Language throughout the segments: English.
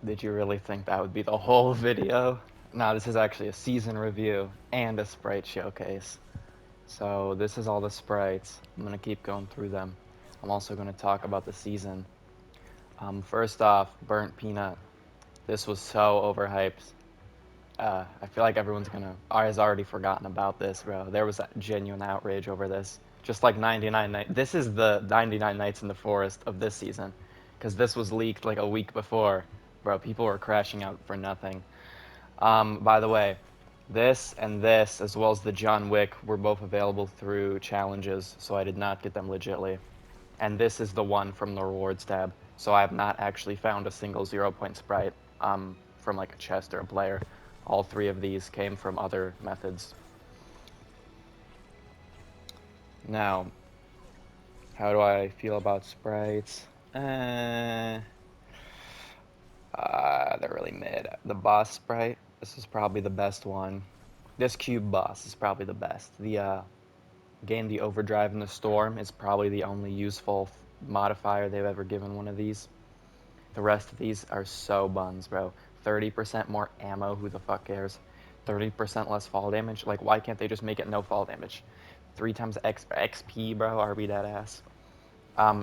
Did you really think that would be the whole video? No, this is actually a season review and a Sprite showcase. So this is all the Sprites. I'm going to keep going through them. I'm also going to talk about the season. First off, Burnt Peanut. This was so overhyped. I feel like everyone's has already forgotten about this, bro. There was genuine outrage over this. Just like 99 Nights. This is the 99 Nights in the Forest of this season. Because this was leaked like a week before. Bro, people were crashing out for nothing. By the way, this and this, as well as the John Wick, were both available through challenges, so I did not get them legitly. And this is the one from the rewards tab, so I have not actually found a single 0-point Sprite from like a chest or a player. All three of these came from other methods. Now, how do I feel about Sprites? They're really mid. The boss Sprite, this is probably the best one. This cube boss is probably the best. The game, the Overdrive and the Storm, is probably the only useful modifier they've ever given one of these. The rest of these are so buns, bro. 30% more ammo, who the fuck cares? 30% less fall damage? Like, why can't they just make it no fall damage? 3 times XP, bro, RB that ass.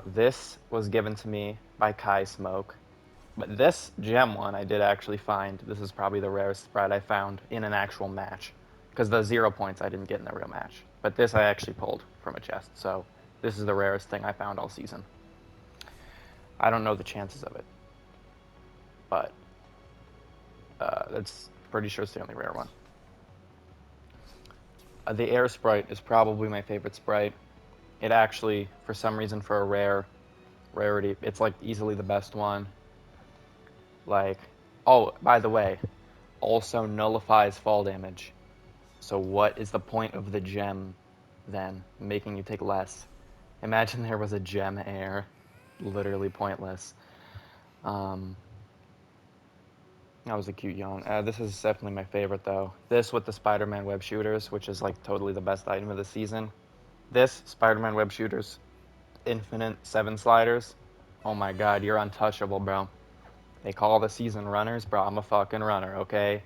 This was given to me by Kai Smoke. But this gem one I did actually find. This is probably the rarest Sprite I found in an actual match. Because the 0 points I didn't get in the real match. But this I actually pulled from a chest. So this is the rarest thing I found all season. I don't know the chances of it. But that's pretty sure it's the only rare one. The Air Sprite is probably my favorite Sprite. It actually, for some reason, for a rarity, it's like easily the best one. Like, oh, by the way, also nullifies fall damage. So what is the point of the gem then, making you take less? Imagine there was a gem air. Literally pointless. That was a cute yawn. This is definitely my favorite though. This with the Spider-Man web shooters, which is like totally the best item of the season. This Spider-Man web shooters, infinite 7 sliders. Oh my god, you're untouchable, bro. They call the season runners, bro. I'm a fucking runner, okay?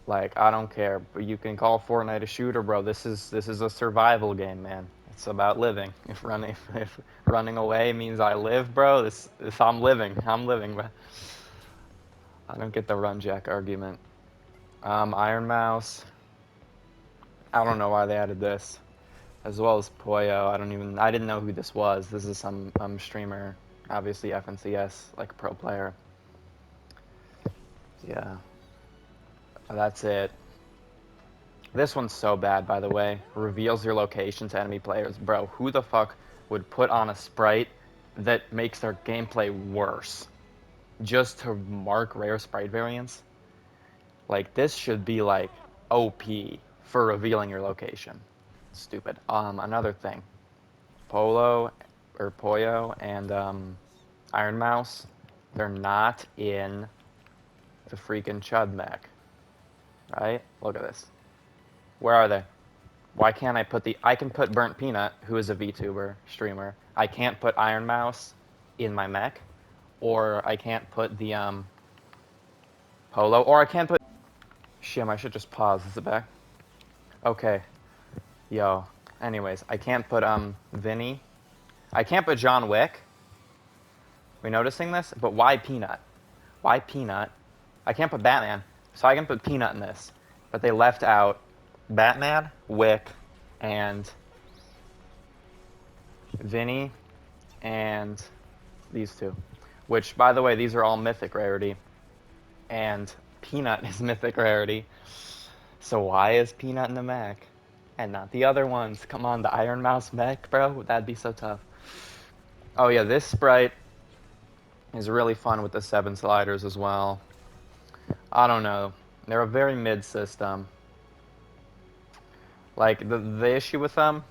Like, I don't care, but you can call Fortnite a shooter, bro. This is a survival game, man. It's about living. If running away means I live, bro, this I'm living. I'm living, bro. I don't get the run jack argument. Iron Mouse. I don't know why they added this. As well as Poyo. I didn't know who this was. This is some streamer, obviously FNCS, like a pro player. Yeah. That's it. This one's so bad, by the way. Reveals your location to enemy players. Bro, who the fuck would put on a Sprite that makes their gameplay worse just to mark rare Sprite variants? Like, this should be, like, OP for revealing your location. Stupid. Another thing. Poyo and Iron Mouse, they're not in the freaking Chud mech. Right? Look at this. Where are they? Why can't I put I can put Burnt Peanut, who is a VTuber streamer. I can't put Iron Mouse in my mech, or I can't put the Polo, or I can't put. Shim, I should just pause. Is it back? Okay. Yo. Anyways, I can't put Vinny. I can't put John Wick. We noticing this? But why Peanut? Why Peanut? I can't put Batman, so I can put Peanut in this. But they left out Batman, Wick, and Vinny, and these two. Which, by the way, these are all mythic rarity. And Peanut is mythic rarity. So why is Peanut in the mech? And not the other ones? Come on, the Iron Mouse mech, bro? That'd be so tough. Oh yeah, this Sprite is really fun with the 7 sliders as well. I don't know. They're a very mid system. Like, the issue with them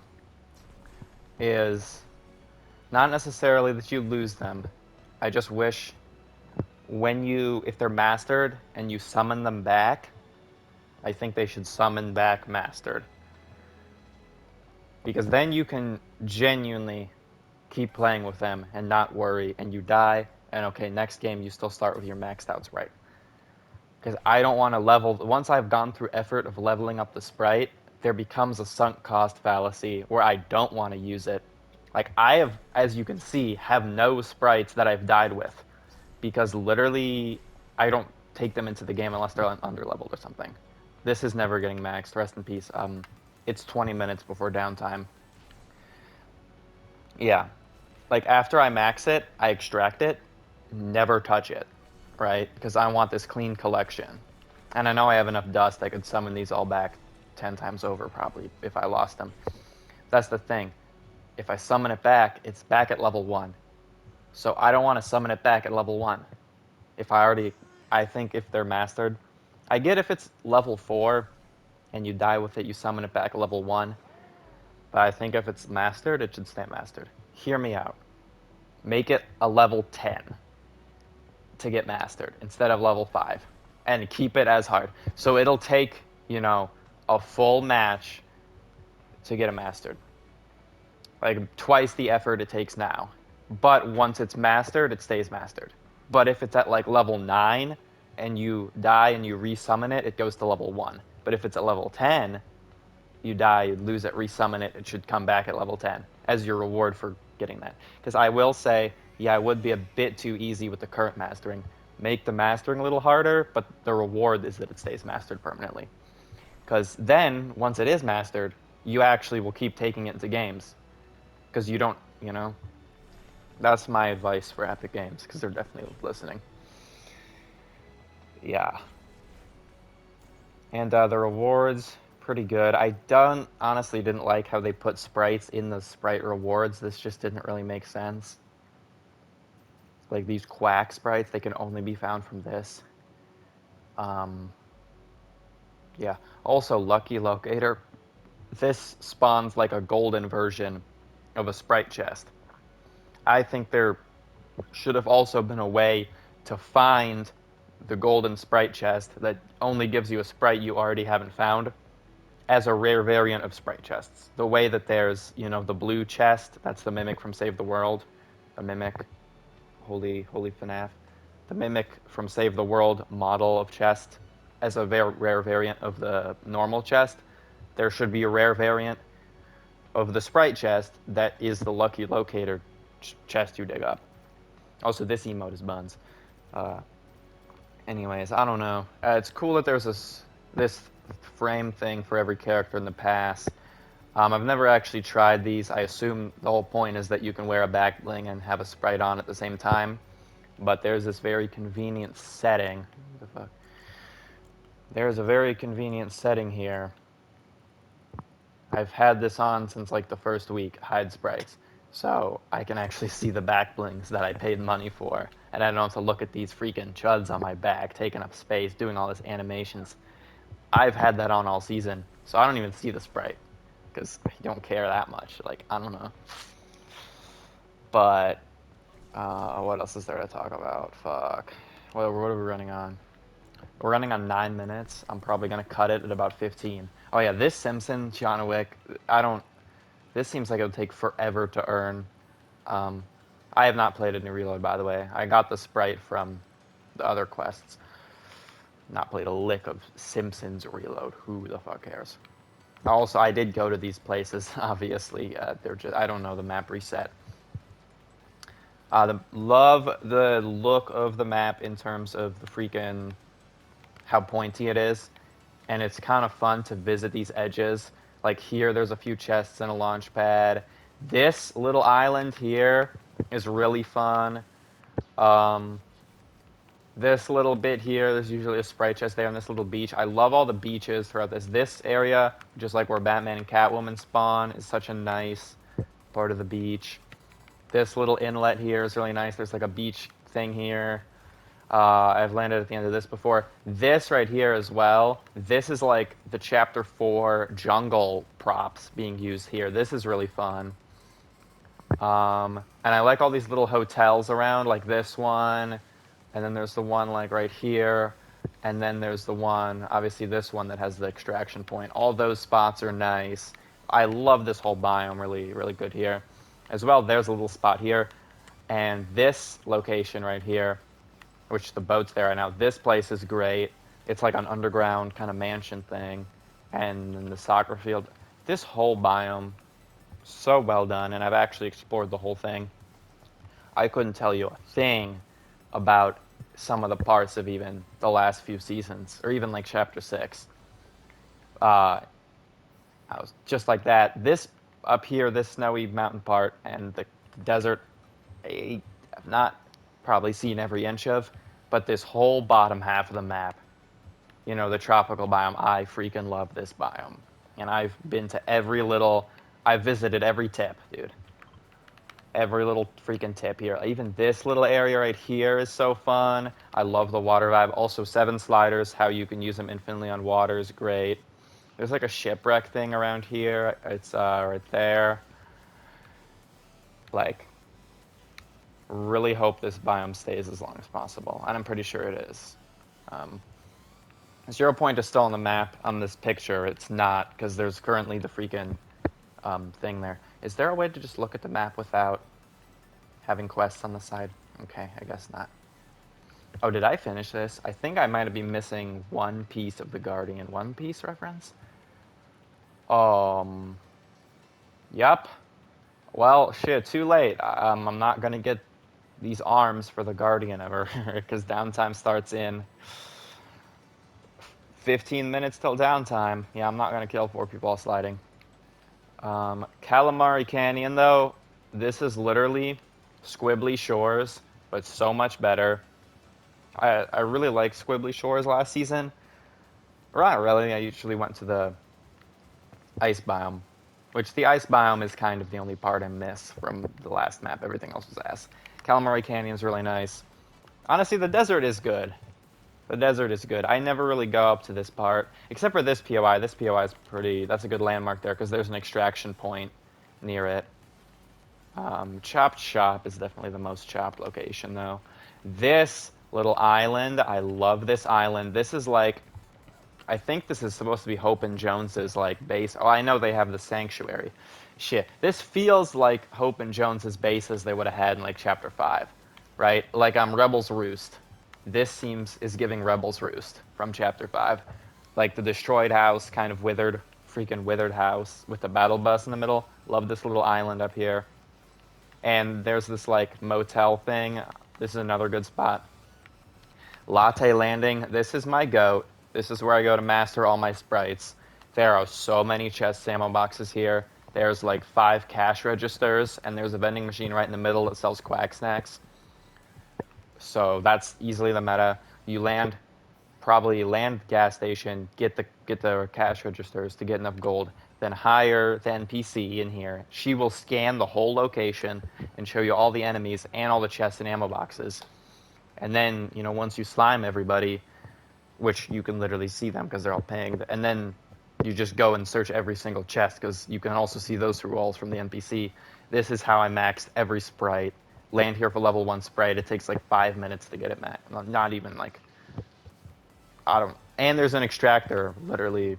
is not necessarily that you lose them. I just wish if they're mastered and you summon them back, I think they should summon back mastered. Because then you can genuinely keep playing with them and not worry, and you die, And okay, next game you still start with your maxed out Sprite. Because I don't want to level, once I've gone through effort of leveling up the Sprite, there becomes a sunk cost fallacy where I don't want to use it. Like, I have, as you can see, have no Sprites that I've died with. Because literally, I don't take them into the game unless they're under-leveled or something. This is never getting maxed, rest in peace. It's 20 minutes before downtime. Yeah. Like, after I max it, I extract it, never touch it, right? Because I want this clean collection. And I know I have enough dust, I could summon these all back 10 times over, probably, if I lost them. That's the thing. If I summon it back, it's back at level 1. So I don't want to summon it back at level 1. If I already... I think if they're mastered... I get if it's level 4, and you die with it, you summon it back at level 1. But I think if it's mastered, it should stay mastered. Hear me out. Make it a level 10 to get mastered instead of level 5. And keep it as hard. So it'll take, you know, a full match to get it mastered. Like, twice the effort it takes now. But once it's mastered, it stays mastered. But if it's at, like, level 9, and you die and you resummon it, it goes to level 1. But if it's at level 10, you die, you lose it, resummon it, it should come back at level 10 as your reward for getting that. Because I will say, yeah, it would be a bit too easy with the current mastering. Make the mastering a little harder, but the reward is that it stays mastered permanently. Because then, once it is mastered, you actually will keep taking it into games. Because you don't, you know. That's my advice for Epic Games, because they're definitely listening. Yeah. And the rewards, pretty good. I honestly didn't like how they put sprites in the sprite rewards. This just didn't really make sense. Like these quack sprites, they can only be found from this. Yeah. Also, Lucky Locator. This spawns like a golden version of a sprite chest. I think there should have also been a way to find the golden sprite chest that only gives you a sprite you already haven't found as a rare variant of sprite chests. The way that there's, you know, the blue chest, that's the Mimic from Save the World. A Mimic, holy FNAF. The Mimic from Save the World model of chest as a very rare variant of the normal chest. There should be a rare variant of the sprite chest that is the Lucky Locator chest you dig up. Also, this emote is buns. Anyways, I don't know. It's cool that there's this frame thing for every character in the past. I've never actually tried these. I assume the whole point is that you can wear a back bling and have a sprite on at the same time. But there's this very convenient setting. What the fuck? There's a very convenient setting here. I've had this on since like the first week, hide sprites. So I can actually see the back blings that I paid money for. And I don't have to look at these freaking chuds on my back, taking up space, doing all this animations. I've had that on all season, so I don't even see the sprite. Because I don't care that much. Like, I don't know. But, what else is there to talk about? Fuck. What are we running on? We're running on 9 minutes. I'm probably going to cut it at about 15. Oh yeah, this Simpson, Chianowick, this seems like it'll take forever to earn. I have not played a new reload, by the way. I got the sprite from the other quests. Not played a lick of Simpsons reload. Who the fuck cares? Also, I did go to these places, obviously. They're just, I don't know, the map reset. Love the look of the map in terms of the freaking, how pointy it is. And it's kind of fun to visit these edges. Like here, there's a few chests and a launch pad. This little island here is really fun. This little bit here, there's usually a sprite chest there on this little beach. I love all the beaches throughout this. This area, just like where Batman and Catwoman spawn, is such a nice part of the beach. This little inlet here is really nice. There's like a beach thing here. I've landed at the end of this before. This right here as well, this is like the Chapter 4 jungle props being used here. This is really fun. And I like all these little hotels around, like this one. And then there's the one like right here. And then there's the one, obviously this one that has the extraction point. All those spots are nice. I love this whole biome, really, really good here. As well, there's a little spot here. And this location right here, which the boat's there right now, this place is great. It's like an underground kind of mansion thing. And then the soccer field. This whole biome, so well done, and I've actually explored the whole thing. I couldn't tell you a thing about some of the parts of even the last few seasons, or even like Chapter 6. I was just like that. This up here, this snowy mountain part, and the desert, I have not probably seen every inch of, but this whole bottom half of the map, you know, the tropical biome, I freaking love this biome. And I've been to I've visited every tip, dude. Every little freaking tip here. Even this little area right here is so fun. I love the water vibe. Also, 7 sliders, how you can use them infinitely on water is great. There's like a shipwreck thing around here. It's right there. Like, really hope this biome stays as long as possible. And I'm pretty sure it is. 0 Point is still on the map on this picture. It's not, because there's currently the freaking thing there. Is there a way to just look at the map without having quests on the side? Okay, I guess not. Oh, did I finish this? I think I might be missing one piece of the Guardian One Piece reference. Yep. Well, shit, too late. I'm not gonna get these arms for the Guardian ever, because downtime starts in 15 minutes till downtime. Yeah, I'm not gonna kill 4 people while sliding. Calamari Canyon, though, this is literally Squibbly Shores, but so much better. I really like Squibbly Shores last season. Or not really, I usually went to the ice biome, which the ice biome is kind of the only part I miss from the last map. Everything else was ass. Calamari Canyon is really nice. Honestly, the desert is good. The desert is good. I never really go up to this part, except for this POI. This POI is that's a good landmark there, because there's an extraction point near it. Chopped Shop is definitely the most chopped location, though. This little island, I love this island. This is like, I think this is supposed to be Hope and Jones's like base. Oh, I know they have the sanctuary. Shit, this feels like Hope and Jones's bases they would have had in like Chapter 5, right? Like Rebel's Roost. This is giving Rebel's Roost from Chapter 5. Like the destroyed house, kind of freaking withered house with the battle bus in the middle. Love this little island up here. And there's this like motel thing. This is another good spot. Latte Landing. This is my goat. This is where I go to master all my sprites. There are so many chest ammo boxes here. There's like 5 cash registers, and there's a vending machine right in the middle that sells quack snacks. So that's easily the meta. You probably land gas station, get the cash registers to get enough gold, then hire the NPC in here. She will scan the whole location and show you all the enemies and all the chests and ammo boxes. And then, you know, once you slime everybody, which you can literally see them because they're all paying, and then you just go and search every single chest because you can also see those through walls from the NPC. This is how I maxed every sprite. Land here for level 1 sprite. It takes like 5 minutes to get it maxed. Not even like, and there's an extractor literally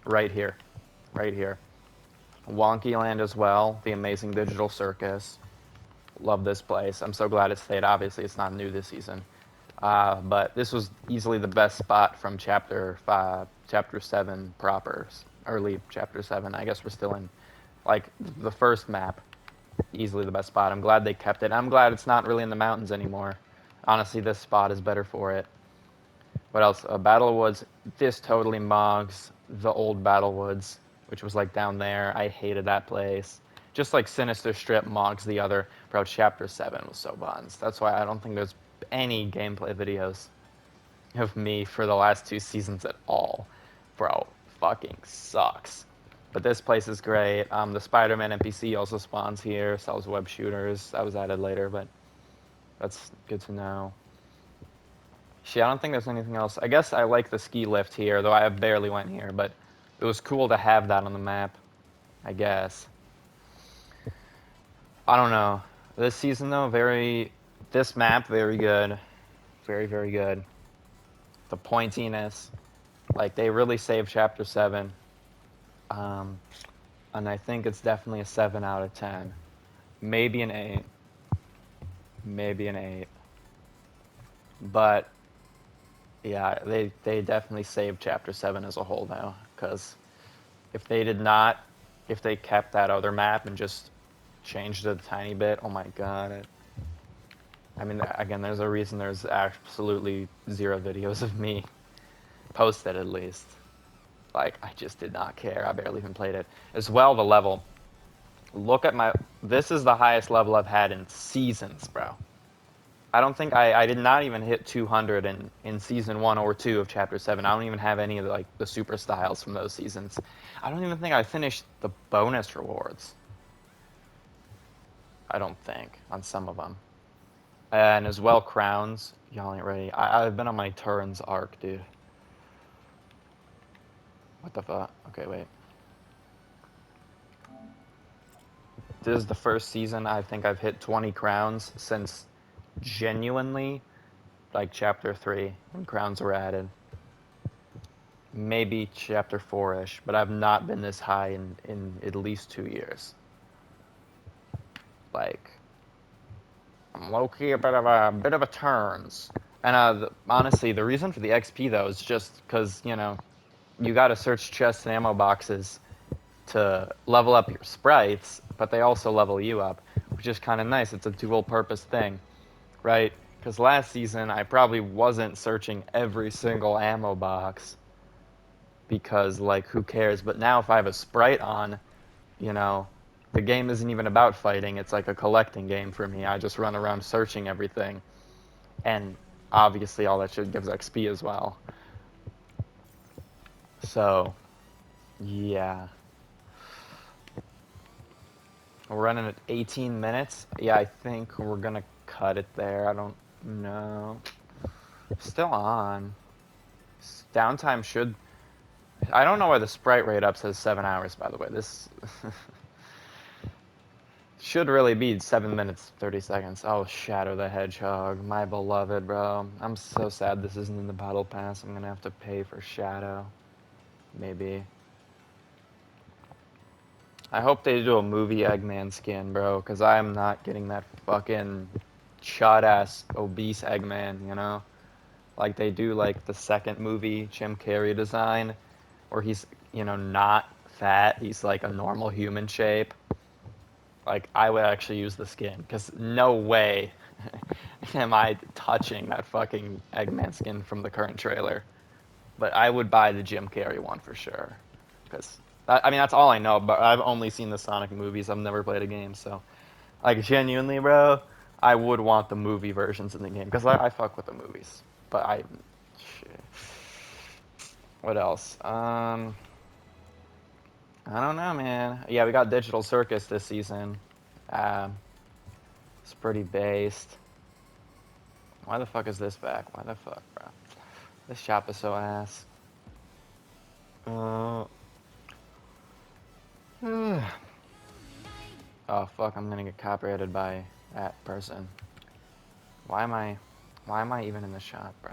right here. Right here. Wonky Land as well. The Amazing Digital Circus. Love this place. I'm so glad it stayed. Obviously, it's not new this season. But this was easily the best spot from Chapter 7 proper. Early Chapter 7. I guess we're still in, like, the first map. Easily the best spot. I'm glad they kept it. I'm glad it's not really in the mountains anymore. Honestly, this spot is better for it. What else? Battlewoods. This totally mogs the old Battlewoods, which was, like, down there. I hated that place. Just like Sinister Strip mogs the other. Bro, Chapter 7 was so buns. That's why I don't think there's any gameplay videos of me for the last 2 seasons at all. Bro, fucking sucks. But this place is great. The Spider-Man NPC also spawns here, sells web shooters. That was added later, but that's good to know. Shit, I don't think there's anything else. I guess I like the ski lift here, though I barely went here, but it was cool to have that on the map, I guess. I don't know. This season, though, this map, very good. Very, very good. The pointiness. Like, they really saved Chapter 7. And I think it's definitely a 7 out of 10. Maybe an 8. maybe an 8. But yeah, they definitely saved Chapter 7 as a whole now, because if they did not, if they kept that other map and just changed it a tiny bit, oh my god. I mean, again, there's a reason there's absolutely 0 videos of me posted, at least. Like, I just did not care. I barely even played it. As well, the level. Look at my... This is the highest level I've had in seasons, bro. I don't think... I did not even hit 200 in Season 1 or 2 of Chapter 7. I don't even have any of the, like, the super styles from those seasons. I don't even think I finished the bonus rewards. I don't think, on some of them. And as well, crowns. Y'all ain't ready. I've been on my turns arc, dude. What the fuck? Okay, wait. This is the first season I think I've hit 20 crowns since genuinely, like, Chapter 3, when crowns were added. Maybe Chapter 4-ish, but I've not been this high in at least 2 years. Like, I'm low-key a bit of a turns. And honestly, the reason for the XP, though, is just because, you know, you gotta search chests and ammo boxes to level up your sprites, but they also level you up, which is kind of nice. It's a dual-purpose thing, right? Because last season, I probably wasn't searching every single ammo box because, like, who cares? But now if I have a sprite on, you know, the game isn't even about fighting. It's like a collecting game for me. I just run around searching everything. And obviously all that shit gives XP as well. So, yeah. We're running at 18 minutes. Yeah, I think we're gonna cut it there. I don't know. Still on. Downtime should... I don't know why the sprite rate up says 7 hours, by the way. This should really be 7 minutes, 30 seconds. Oh, Shadow the Hedgehog. My beloved, bro. I'm so sad this isn't in the battle pass. I'm gonna have to pay for Shadow. Maybe. I hope they do a movie Eggman skin, bro, because I am not getting that fucking chud-ass obese Eggman, you know? Like they do, like, the second movie Jim Carrey design, where he's, you know, not fat. He's, like, a normal human shape. Like, I would actually use the skin, because no way am I touching that fucking Eggman skin from the current trailer. But I would buy the Jim Carrey one for sure, because... I mean, that's all I know, but I've only seen the Sonic movies. I've never played a game, so... Like, genuinely, bro, I would want the movie versions in the game, because I fuck with the movies. But I... Shit. What else? I don't know, man. Yeah, we got Digital Circus this season. It's pretty based. Why the fuck is this back? Why the fuck, bro? This shop is so ass. Oh fuck, I'm gonna get copyrighted by that person. Why am I even in the shop, bro?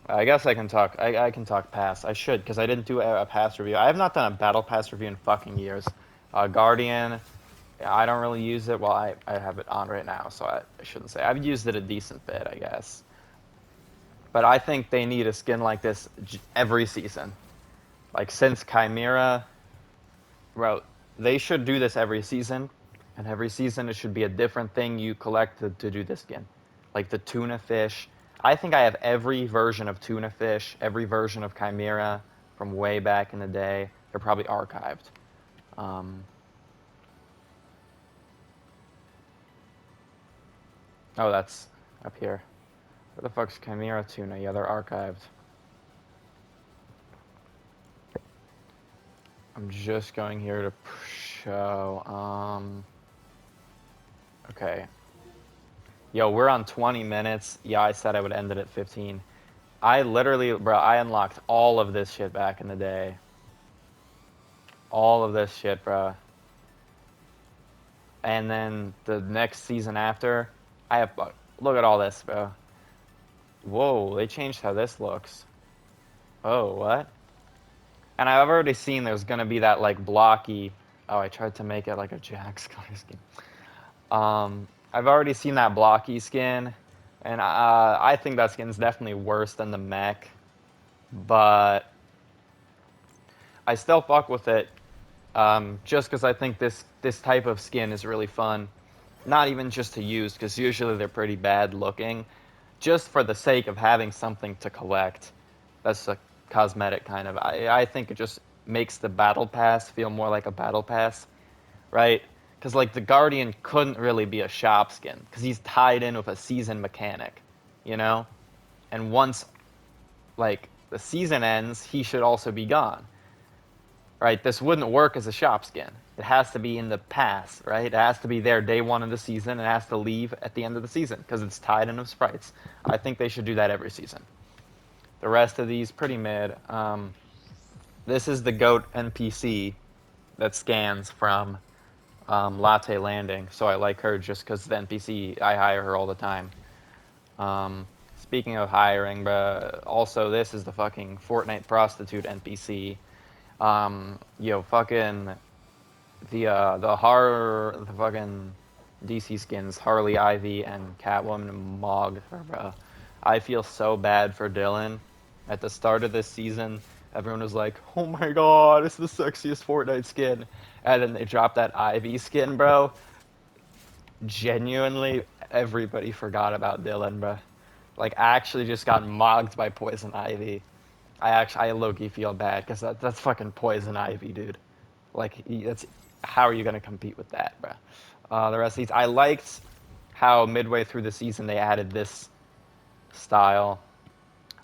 I guess I can talk. I can talk pass. I should, because I didn't do a pass review. I have not done a battle pass review in fucking years. Guardian, I don't really use it. Well, I have it on right now, so I shouldn't say. I've used it a decent bit, I guess. But I think they need a skin like this every season. Like, since Chimera, bro, they should do this every season. And every season it should be a different thing you collect to do this skin. Like the tuna fish. I think I have every version of tuna fish, every version of Chimera from way back in the day. They're probably archived. Oh, that's up here. Where the fuck's Chimera tuna? Yeah, they're archived. I'm just going here to show. Okay. Yo, we're on 20 minutes. Yeah, I said I would end it at 15. I literally, bro, I unlocked all of this shit back in the day. All of this shit, bro. And then the next season after, I have, look at all this, bro. Whoa, they changed how this looks. Oh, what? And I've already seen there's gonna be that, like, blocky... Oh, I tried to make it like a Jax color scheme. I've already seen that blocky skin, and I think that skin's definitely worse than the mech, but I still fuck with it, just because I think this type of skin is really fun. Not even just to use, because usually they're pretty bad looking, just for the sake of having something to collect. That's a cosmetic kind of. I think it just makes the battle pass feel more like a battle pass, right? Because like the Guardian couldn't really be a shop skin because he's tied in with a season mechanic, you know. And once like the season ends, he should also be gone, right? This wouldn't work as a shop skin. It has to be in the pass, right? It has to be there day one of the season. It has to leave at the end of the season because it's tied in with sprites. I think they should do that every season. The rest of these pretty mid. This is the GOAT NPC that scans from Latte Landing, so I like her just because the NPC, I hire her all the time. Um, Speaking of hiring, but also this is the fucking Fortnite prostitute NPC. Fucking the fucking DC skins, Harley, Ivy, and Catwoman and Mog. I feel so bad for Dylan. At the start of this season, everyone was like, "Oh my god, it's the sexiest Fortnite skin," and then they dropped that Ivy skin, bro. Genuinely, everybody forgot about Dylan, bro. Like, I actually just got mogged by Poison Ivy. I low-key feel bad because that's fucking Poison Ivy, dude. Like, that's how are you gonna compete with that, bro? The rest of these, I liked how midway through the season they added this style.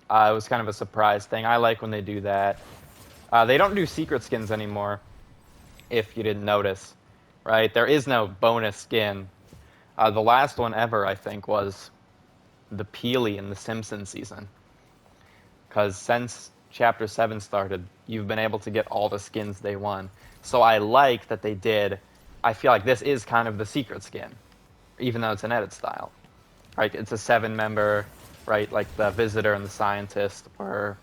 It was kind of a surprise thing. I like when they do that. They don't do secret skins anymore, if you didn't notice, right? There is no bonus skin. The last one ever, I think, was the Peely in the Simpsons season. Because since Chapter 7 started, you've been able to get all the skins they won. So I like that they did. I feel like this is kind of the secret skin, even though it's an edit style. Right? It's a 7-member, right? Like the Visitor and the Scientist were,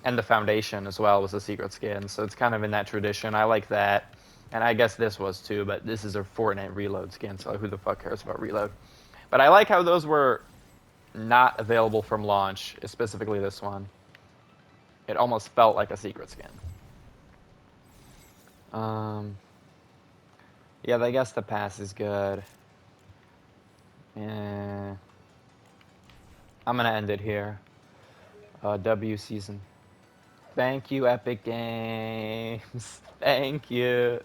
and the Foundation as well was a secret skin. So it's kind of in that tradition. I like that. And I guess this was too, but this is a Fortnite Reload skin, so who the fuck cares about Reload? But I like how those were not available from launch, specifically this one. It almost felt like a secret skin. Um, yeah, I guess the pass is good. Yeah. I'm gonna end it here. W season. Thank you, Epic Games. Thank you.